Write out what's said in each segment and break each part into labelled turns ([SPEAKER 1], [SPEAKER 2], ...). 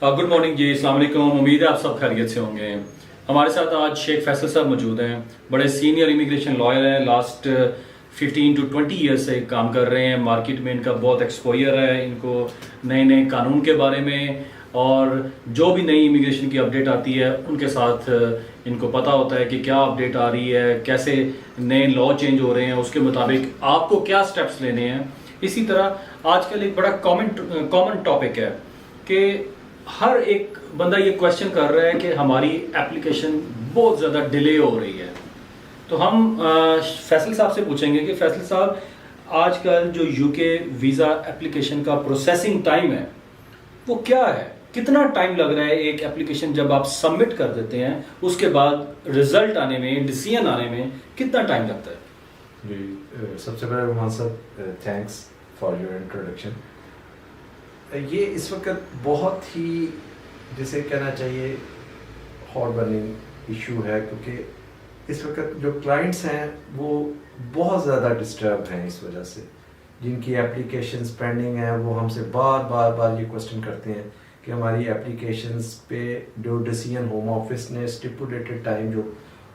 [SPEAKER 1] Good morning जी, अस्सलाम वालेकुम। उम्मीद है आप सब खैरियत से होंगे। हमारे साथ आज शेख फैसल साहब मौजूद हैं। बड़े सीनियर इमिग्रेशन लॉयर हैं, लास्ट 15 to 20 ईयर्स से काम कर रहे हैं। मार्केट में इनका बहुत एक्सपोजर है, इनको नए नए कानून के बारे में और जो भी नई इमिग्रेशन की अपडेट आती है उनके साथ इनको पता होता है कि क्या अपडेट आ रही है, कैसे नए लॉ चेंज हो रहे हैं, उसके मुताबिक आपको क्या स्टेप्स लेने हैं। इसी तरह आजकल एक बड़ा कॉमन टॉपिक है कि हर एक बंदा ये क्वेश्चन कर रहा है कि हमारी एप्लीकेशन बहुत ज़्यादा डिले हो रही है। तो हम फैसल साहब से पूछेंगे कि फैसल साहब, आजकल जो यूके वीज़ा एप्लीकेशन का प्रोसेसिंग टाइम है वो क्या है? कितना टाइम लग रहा है एक एप्लीकेशन जब आप सबमिट कर देते हैं, उसके बाद रिजल्ट आने में, डिसीजन आने में कितना टाइम लगता है?
[SPEAKER 2] जी, सबसे पहले रोमान साहब, थैंक्स फॉर योर इंट्रोडक्शन। ये इस वक्त बहुत ही, जिसे कहना चाहिए, हॉट बर्निंग इशू है, क्योंकि इस वक्त जो क्लाइंट्स हैं वो बहुत ज़्यादा डिस्टर्ब हैं इस वजह से। जिनकी एप्लीकेशंस पेंडिंग हैं वो हमसे बार ये क्वेश्चन करते हैं कि हमारी एप्लीकेशंस पे जो डिसीजन होम ऑफिस ने स्टिपुलेटेड टाइम जो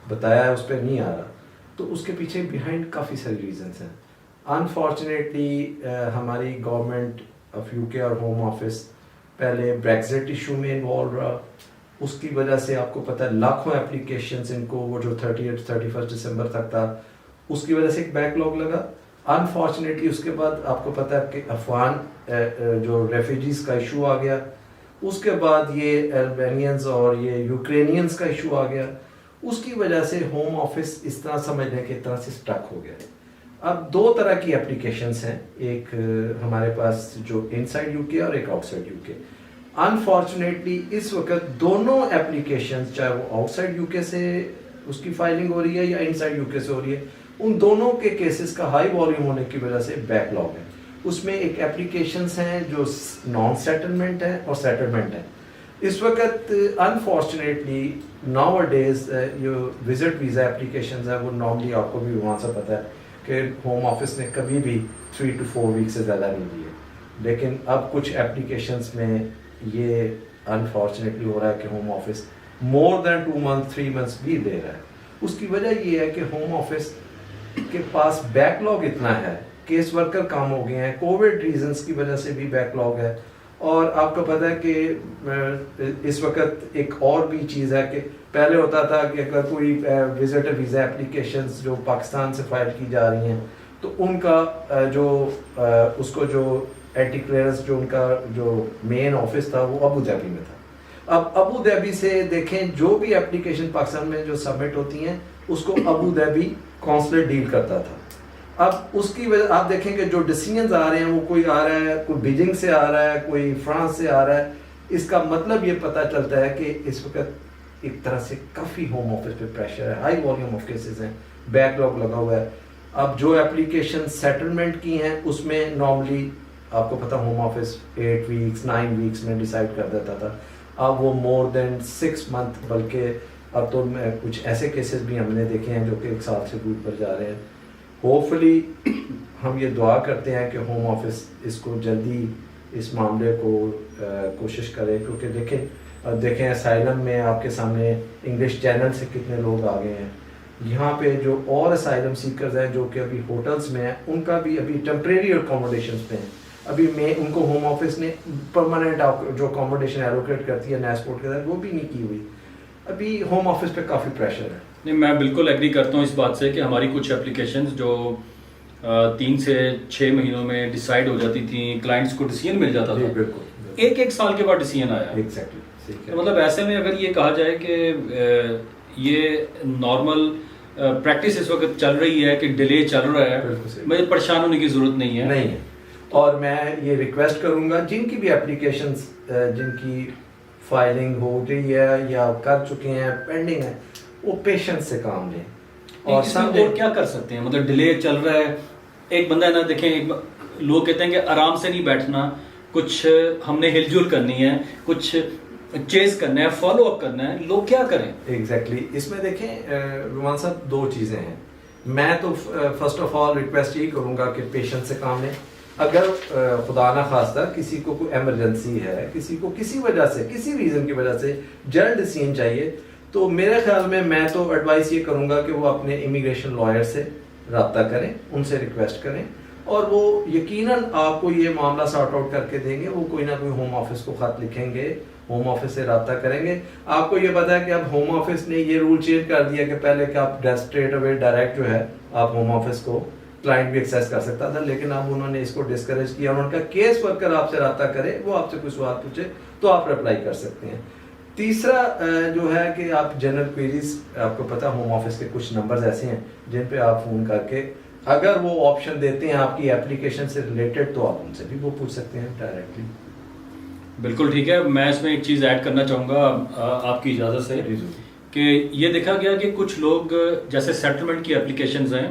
[SPEAKER 2] बताया है उस पर नहीं आ रहा। तो उसके पीछे बिहाइंड काफ़ी सारी रीजंस हैं। अनफॉर्चुनेटली हमारी गवर्नमेंट ऑफ यूके और होम ऑफिस पहले ब्रेक्जिट इशू में इन्वॉल्व रहा। उसकी वजह से आपको पता है लाखों एप्लीकेशंस इनको वो जो 31 दिसंबर तक था, उसकी वजह से एक बैकलॉग लगा। अनफॉर्चुनेटली उसके बाद आपको पता है कि अफगान जो रेफ्यूजीज का इशू आ गया, उसके बाद ये अल्बानियंस और ये यूक्रेनियंस का इशू आ गया। उसकी वजह से होम ऑफिस इस तरह समझ लें कि एक तरह से स्टक हो गया। अब दो तरह की एप्लीकेशंस हैं, एक हमारे पास जो इनसाइड यूके और एक आउटसाइड यूके। अनफॉर्चुनेटली इस वक्त दोनों एप्लीकेशंस, चाहे वो आउटसाइड यूके से उसकी फाइलिंग हो रही है या इनसाइड यूके से हो रही है, उन दोनों के केसेस का हाई वॉल्यूम होने की वजह से बैकलॉग है। उसमें एक एप्लीकेशंस हैं जो नॉन सेटलमेंट है और सेटलमेंट है। इस वक्त अनफॉर्चुनेटली नाउ डेज जो विजिट वीज़ा एप्लीकेशंस है वो नॉर्मली, आपको भी वहाँ से पता है कि होम ऑफिस ने कभी भी 3 to 4 वीक से ज़्यादा नहीं दिए। लेकिन अब कुछ एप्लीकेशंस में ये अनफॉर्चुनेटली हो रहा है कि home office more than 2 months 3 months भी दे रहा है। उसकी वजह ये है कि होम ऑफिस के पास बैकलॉग इतना है, केस वर्कर कम हो गए हैं, कोविड रीजंस की वजह से भी बैकलॉग है। और आपको पता है कि इस वक्त एक और भी चीज़ है कि पहले होता था कि अगर कोई विजिटर वीज़ा एप्लीकेशंस जो पाकिस्तान से फाइल की जा रही हैं तो उनका उसको जो एंटी क्लियरेंस जो उनका जो मेन ऑफिस था वो अबू धाबी में था। अब अबू धाबी से देखें, जो भी एप्लीकेशन पाकिस्तान में जो सबमिट होती हैं उसको अबू धाबी कॉन्सुलेट डील करता था। अब उसकी वजह आप देखेंगे जो डिसीजंस आ रहे हैं वो कोई आ रहा है, कोई बीजिंग से आ रहा है, कोई फ्रांस से आ रहा है। इसका मतलब ये पता चलता है कि इस वक्त एक तरह से काफ़ी होम ऑफिस पे प्रेशर है, हाई वॉल्यूम ऑफ केसेस हैं, बैकलॉग लगा हुआ है। अब जो एप्लीकेशन सेटलमेंट की हैं उसमें नॉर्मली आपको पता होम ऑफिस 8 weeks 9 weeks में डिसाइड कर देता था। अब वो मोर देन 6 months, बल्कि अब तो कुछ ऐसे केसेस भी हमने देखे हैं जो कि 1 साल से ऊपर जा रहे हैं। होपफुली हम ये दुआ करते हैं कि होम ऑफिस इसको जल्दी इस मामले को कोशिश करे, क्योंकि देखें असाइलम में आपके सामने इंग्लिश चैनल से कितने लोग आ गए हैं। यहाँ पे जो और असाइलम सीकर्स हैं जो कि अभी होटल्स में हैं, उनका भी अभी टेम्परेरी अकोमोडेशन पे हैं। अभी उनको होम ऑफिस ने परमानेंट जो अकोमोडेशन एलोकेट करती है नेस्पोर्ट के साथ वो भी नहीं की हुई। अभी होम ऑफिस पे काफ़ी प्रेशर है।
[SPEAKER 1] नहीं, मैं बिल्कुल एग्री करता हूँ इस बात से कि हमारी कुछ एप्लीकेशंस जो 3 से 6 महीनों में डिसाइड हो जाती थी, क्लाइंट्स को डिसीजन मिल जाता था,
[SPEAKER 2] बिल्कुल
[SPEAKER 1] 1 साल के बाद डिसीजन आया।
[SPEAKER 2] एग्जैक्टली।
[SPEAKER 1] तो मतलब ऐसे में अगर ये कहा जाए कि ये नॉर्मल प्रैक्टिस इस वक्त चल रही है कि डिले चल रहा है, मुझे परेशान होने की जरूरत नहीं है।
[SPEAKER 2] और मैं ये रिक्वेस्ट करूंगा जिनकी भी एप्लीकेशंस जिनकी फाइलिंग हो रही है या कर चुके हैं, पेंडिंग है, वो पेशेंस से काम लें।
[SPEAKER 1] और क्या कर सकते हैं? मतलब डिले चल रहा है, एक बंदा है ना, देखें लोग कहते हैं कि आराम से नहीं बैठना, कुछ हमने हिलजुल करनी है, कुछ चेज करना है, फॉलो अप करना है, लोग क्या करें?
[SPEAKER 2] एग्जैक्टली। इसमें देखें रुमान साहब, 2 चीज़ें हैं। मैं तो फर्स्ट ऑफ ऑल रिक्वेस्ट यही करूँगा कि पेशेंस से काम लें। اگر خدا نہ خواستہ کسی کو کوئی ایمرجنسی ہے، کسی کو کسی وجہ سے، کسی ریزن کی وجہ سے جلد ڈیسیژن چاہیے، تو میرے خیال میں تو ایڈوائس یہ کروں گا کہ وہ اپنے امیگریشن لائر سے رابطہ کریں، ان سے ریکویسٹ کریں، اور وہ یقیناً آپ کو یہ معاملہ سارٹ آؤٹ کر کے دیں گے. وہ کوئی نہ کوئی ہوم آفس کو خط لکھیں گے، ہوم آفس سے رابطہ کریں گے. آپ کو یہ پتا ہے کہ اب ہوم آفس نے یہ رول چینج کر دیا کہ پہلے کہ آپ اسٹریٹ اوے ڈائریکٹ جو ہے آپ ہوم آفس کو کلائنٹ بھی ایکسیس کر سکتا تھا، لیکن اب انہوں نے اس کو ڈسکریج کیا. انہوں نے کہا کیس ورکر آپ سے رابطہ کرے، وہ آپ سے کوئی سوال پوچھے تو آپ رپلائی کر سکتے ہیں. تیسرا جو ہے کہ آپ جنرل کوئریز، آپ کو پتا ہوم آفس کے کچھ نمبرز ایسے ہیں جن پہ آپ فون کر کے اگر وہ آپشن دیتے ہیں آپ کی اپلیکیشن سے ریلیٹڈ تو آپ ان سے بھی وہ پوچھ سکتے ہیں ڈائریکٹلی.
[SPEAKER 1] بالکل ٹھیک ہے. میں اس میں ایک چیز ایڈ کرنا چاہوں گا آپ کی اجازت سے، کہ یہ دیکھا گیا کہ کچھ لوگ جیسے سیٹلمنٹ کی اپلیکیشنز ہیں،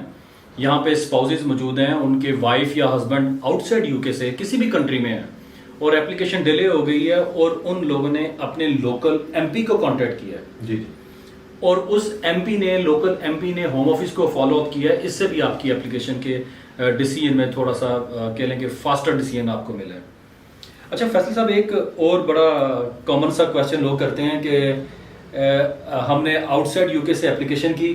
[SPEAKER 1] یہاں پہ اسپاؤزز موجود ہیں، ان کے وائف یا ہسبینڈ آؤٹ سائڈ یو کے سے کسی بھی کنٹری میں ہیں، اور اپلیکیشن ڈیلے ہو گئی ہے، اور ان لوگوں نے اپنے لوکل ایم پی کو کانٹیکٹ کیا ہے،
[SPEAKER 2] جی جی،
[SPEAKER 1] اور اس ایم پی نے، لوکل ایم پی نے ہوم آفس کو فالو اپ کیا ہے. اس سے بھی آپ کی اپلیکیشن کے ڈیسیژن میں تھوڑا سا کہہ لیں کہ فاسٹر ڈیسیژن آپ کو ملا ہے. اچھا فیصل صاحب، ایک اور بڑا کامن سا کویشچن لوگ کرتے ہیں کہ ہم نے آؤٹ سائڈ یو کے سے اپلیکیشن کی،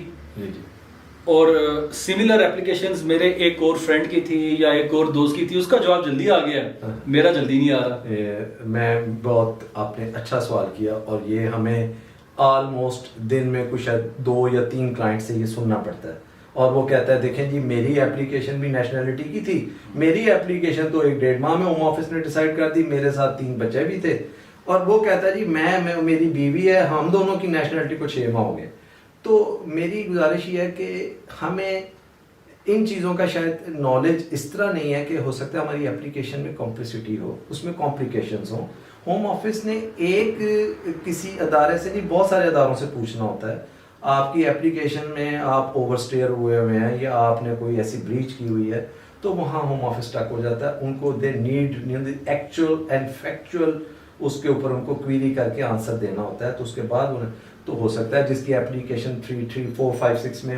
[SPEAKER 1] اور سملر اپلیکیشنز میرے ایک اور فرینڈ کی تھی یا ایک اور دوست کی تھی، اس کا جواب جلدی آ گیا ہے، میرا جلدی نہیں آ رہا.
[SPEAKER 2] میں بہت آپ نے اچھا سوال کیا، اور یہ ہمیں آلموسٹ دن میں کچھ 2 یا 3 کلائنٹ سے یہ سننا پڑتا ہے. اور وہ کہتا ہے دیکھیں جی میری اپلیکیشن بھی نیشنلٹی کی تھی، میری اپلیکیشن تو 1-1.5 ماہ میں ہوم آفس نے ڈیسائیڈ کر دی، میرے ساتھ 3 بچے بھی تھے، اور وہ کہتا ہے جی میں میری بیوی ہے، ہم دونوں کی نیشنلٹی کو 6 ماہ ہو گئے. تو میری گزارش یہ ہے کہ ہمیں ان چیزوں کا شاید نالج اس طرح نہیں ہے، کہ ہو سکتا ہے ہماری اپلیکیشن میں کمپلیسٹی ہو، اس میں کمپلیکیشنز ہوں. ہوم آفس نے ایک کسی ادارے سے نہیں، بہت سارے اداروں سے پوچھنا ہوتا ہے. آپ کی اپلیکیشن میں آپ اوور اسٹیئر ہوئے ہیں یا آپ نے کوئی ایسی بریچ کی ہوئی ہے تو وہاں ہوم آفس اسٹک ہو جاتا ہے. ان کو they need actual and factual اس کے اوپر ان کو کویری کر کے آنسر دینا ہوتا ہے. تو اس کے بعد انہیں تو ہو سکتا ہے جس کی اپلیکیشن 3, 4, 5, 6 میں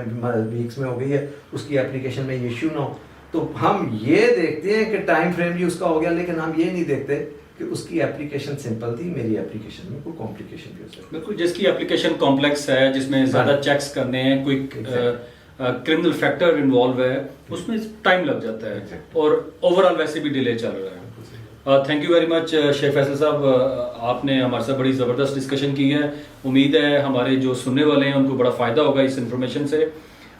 [SPEAKER 2] ویکس میں ہو گئی ہے، اس کی اپلیکیشن میں ایشو نہ ہو. تو ہم یہ دیکھتے ہیں کہ ٹائم فریم بھی اس کا ہو گیا، لیکن ہم یہ نہیں دیکھتے کہ اس کی اپلیکیشن سمپل تھی، میری اپلیکیشن میں کوئی کمپلیکیشن بھی ہو سکتی ہے.
[SPEAKER 1] بالکل، جس کی اپلیکیشن کمپلیکس ہے، جس میں زیادہ چیکس کرنے ہیں، کوئی کرمنل فیکٹر انوالو ہے، اس میں ٹائم لگ جاتا ہے، اور اوور آل ویسے بھی ڈیلے چل رہا ہے. تھینک یو ویری مچ شیخ فیصل صاحب، آپ نے ہمارے ساتھ بڑی زبردست ڈسکشن کی ہے. امید ہے ہمارے جو سننے والے ہیں ان کو بڑا فائدہ ہوگا اس انفارمیشن سے.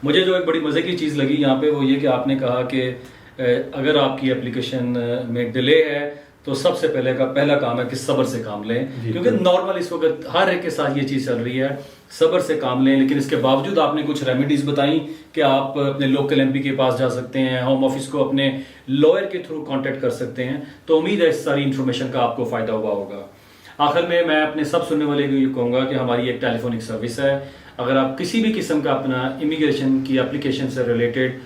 [SPEAKER 1] مجھے جو ایک بڑی مزے کی چیز لگی یہاں پہ وہ یہ کہ آپ نے کہا کہ اگر آپ کی اپلیکیشن میں ڈیلے ہے تو سب سے پہلا کام ہے کہ صبر سے کام لیں، کیونکہ نارمل اس وقت ہر ایک کے ساتھ یہ چیز چل رہی ہے، صبر سے کام لیں. لیکن اس کے باوجود آپ نے کچھ ریمیڈیز بتائیں کہ آپ اپنے لوکل ایم پی کے پاس جا سکتے ہیں، ہوم آفس کو اپنے لائر کے تھرو کانٹیکٹ کر سکتے ہیں. تو امید ہے اس ساری انفارمیشن کا آپ کو فائدہ ہوا ہوگا. آخر میں اپنے سب سننے والے کو یہ کہوں گا کہ ہماری ایک ٹیلی فونک سروس ہے. اگر آپ کسی بھی قسم کا اپنا امیگریشن کی اپلیکیشن سے ریلیٹڈ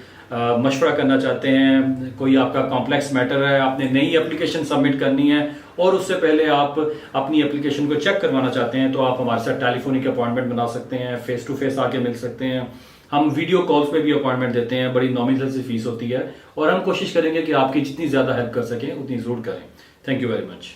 [SPEAKER 1] مشورہ کرنا چاہتے ہیں، کوئی آپ کا کمپلیکس میٹر ہے، آپ نے نئی اپلیکیشن سبمٹ کرنی ہے اور اس سے پہلے آپ اپنی اپلیکیشن کو چیک کروانا چاہتے ہیں، تو آپ ہمارے ساتھ ٹیلی فونک اپوائنٹمنٹ بنا سکتے ہیں، فیس ٹو فیس آ کے مل سکتے ہیں. ہم ویڈیو کالز پہ بھی اپوائنٹمنٹ دیتے ہیں، بڑی نامنل سی فیس ہوتی ہے، اور ہم کوشش کریں گے کہ آپ کی جتنی زیادہ ہیلپ کر سکیں اتنی ضرور کریں. Thank you very much.